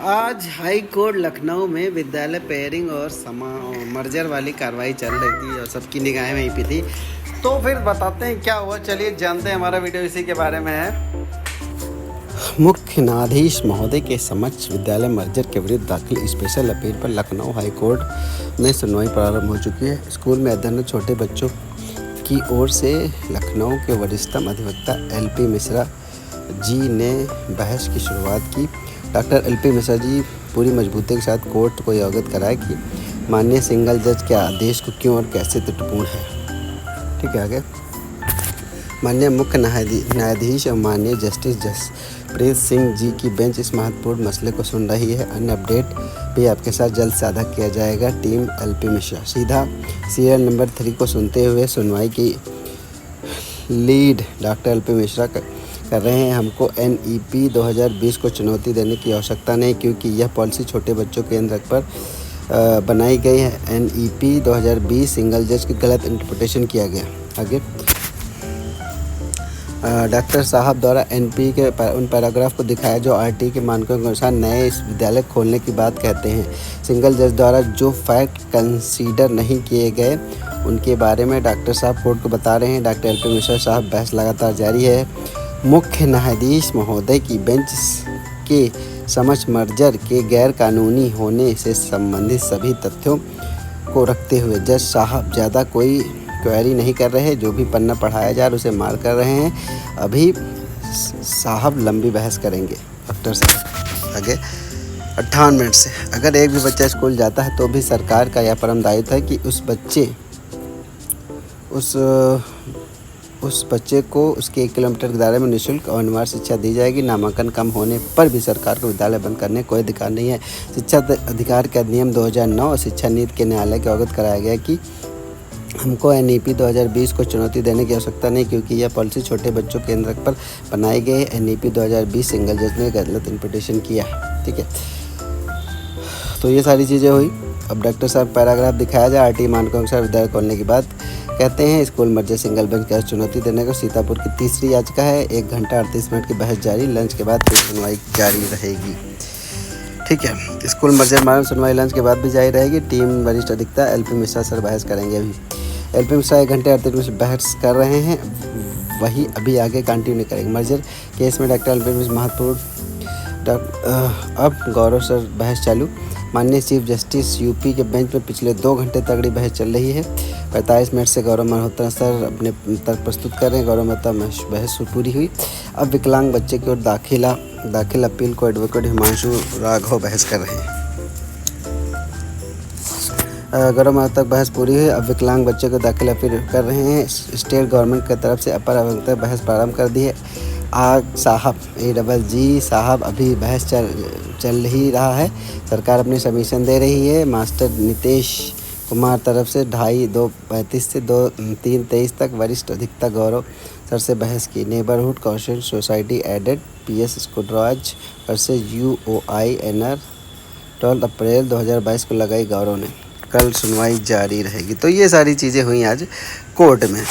आज high court Lucknow में विद्यालय पेयरिंग और मर्जर वाली कार्रवाई चल रही थी और सबकी निगाहें वहीं पे थी। तो फिर बताते हैं क्या हुआ, चलिए जानते हैं। हमारा वीडियो इसी के बारे में है। मुख्य न्यायाधीश महोदय के समक्ष विद्यालय मर्जर के विरुद्ध दाखिल स्पेशल अपील पर लखनऊ हाई कोर्ट में सुनवाई प्रारंभ हो चुकी है। स्कूल में अध्ययनरत छोटे बच्चों की ओर से लखनऊ के वरिष्ठतम अधिवक्ता LP मिश्रा जी ने बहस की शुरुआत की। डॉक्टर LP मिश्रा जी पूरी मजबूती के साथ कोर्ट को अवगत कराया कि माननीय सिंगल जज के आदेश को क्यों और कैसे त्रुटिपूर्ण है। ठीक है, आगे। माननीय मुख्य न्यायाधीश और माननीय जस्टिस जसप्रीत सिंह जी की बेंच इस महत्वपूर्ण मसले को सुन रही है। अन्य अपडेट भी आपके साथ जल्द साझा किया जाएगा। टीम LP मिश्रा सीधा सीरियल नंबर 3 को सुनते हुए सुनवाई की लीड डॉक्टर LP मिश्रा कर रहे हैं। हमको NEP 2020 को चुनौती देने की आवश्यकता नहीं, क्योंकि यह पॉलिसी छोटे बच्चों के केंद्र पर बनाई गई है। NEP 2020 सिंगल जज की गलत इंटरप्रिटेशन किया गया। आगे डॉक्टर साहब द्वारा NP के उन पैराग्राफ को दिखाया जो RT के मानकों के अनुसार नए इस विद्यालय खोलने की बात कहते हैं। सिंगल जज द्वारा जो फैक्ट कंसीडर नहीं किए गए उनके बारे में डॉक्टर साहब कोर्ट को बता रहे हैं। डॉक्टर LP मिश्रा साहब, बहस लगातार जारी है। मुख्य न्यायाधीश महोदय की बेंच के समक्ष मर्जर के गैर कानूनी होने से संबंधित सभी तथ्यों को रखते हुए जज साहब ज़्यादा कोई क्वेरी नहीं कर रहे। जो भी पन्ना पढ़ाया जा रहा उसे मार कर रहे हैं। अभी साहब लंबी बहस करेंगे। डॉक्टर साहब आगे 58 मिनट से अगर एक भी बच्चा स्कूल जाता है तो भी सरकार का यह परम दायित्व है कि उस बच्चे को उसके 1 किलोमीटर के दायरे में निःशुल्क और अनिवार्य शिक्षा दी जाएगी। नामांकन कम होने पर भी सरकार को विद्यालय बंद करने का कोई अधिकार नहीं है। शिक्षा अधिकार के अधिनियम 2009 और शिक्षा नीति के न्यायालय को अवगत कराया गया कि हमको NEP 2020 को चुनौती देने की आवश्यकता नहीं, क्योंकि यह पॉलिसी छोटे बच्चों के केंद्र पर बनाई गई है। NEP 2020 सिंगल जज ने गलत इंटरप्रिटेशन किया है। ठीक है, तो ये सारी चीज़ें हुई। अब डॉक्टर साहब पैराग्राफ दिखाया जाए। RT मानकों के अनुसार विद्यालय खोलने की बात कहते हैं। स्कूल मर्जर सिंगल बेंच को चुनौती देने को सीतापुर की तीसरी याचिका है। 1 घंटा 38 मिनट की बहस जारी। लंच के बाद फिर सुनवाई जारी रहेगी। ठीक है, स्कूल मर्जर मामले सुनवाई लंच के बाद भी जारी रहेगी। टीम वरिष्ठ अधिवक्ता LP मिश्रा सर बहस करेंगे। अभी LP मिश्रा 1 घंटे 38 मिनट बहस कर रहे हैं, वही अभी आगे कंटिन्यू करेंगे। मर्जर केस में डॉक्टर LP मिश्रा महत्वपूर्ण। अब गौरव सर बहस चालू। माननीय चीफ जस्टिस UP के बेंच में पिछले 2 घंटे तगड़ी बहस चल रही है। 45 मिनट से गौरव मल्होत्रा सर अपने तर्क प्रस्तुत कर रहे हैं। गौरव मल्होत्रा बहस पूरी हुई। अब विकलांग बच्चे की ओर दाखिल अपील को एडवोकेट हिमांशु राघव बहस कर रहे हैं। गौरव मल्होत्रा बहस पूरी हुई। अब विकलांग बच्चे को दाखिल अपील कर रहे हैं। स्टेट गवर्नमेंट की तरफ से अपर अधिवक्ता बहस प्रारंभ कर दी है। साहब AGG साहब, अभी बहस चल ही रहा है। सरकार अपनी सबमिशन दे रही है। मास्टर नितेश कुमार तरफ से 2:35 से 3:23 तक वरिष्ठ अधिवक्ता गौरव सर से बहस की। Neighbourhood consent society aided PS स्कूडराज वर्सेस UOI NR 12 अप्रैल 2022 को लगाई गौरव ने। कल सुनवाई जारी रहेगी। तो ये सारी चीज़ें हुई आज कोर्ट में।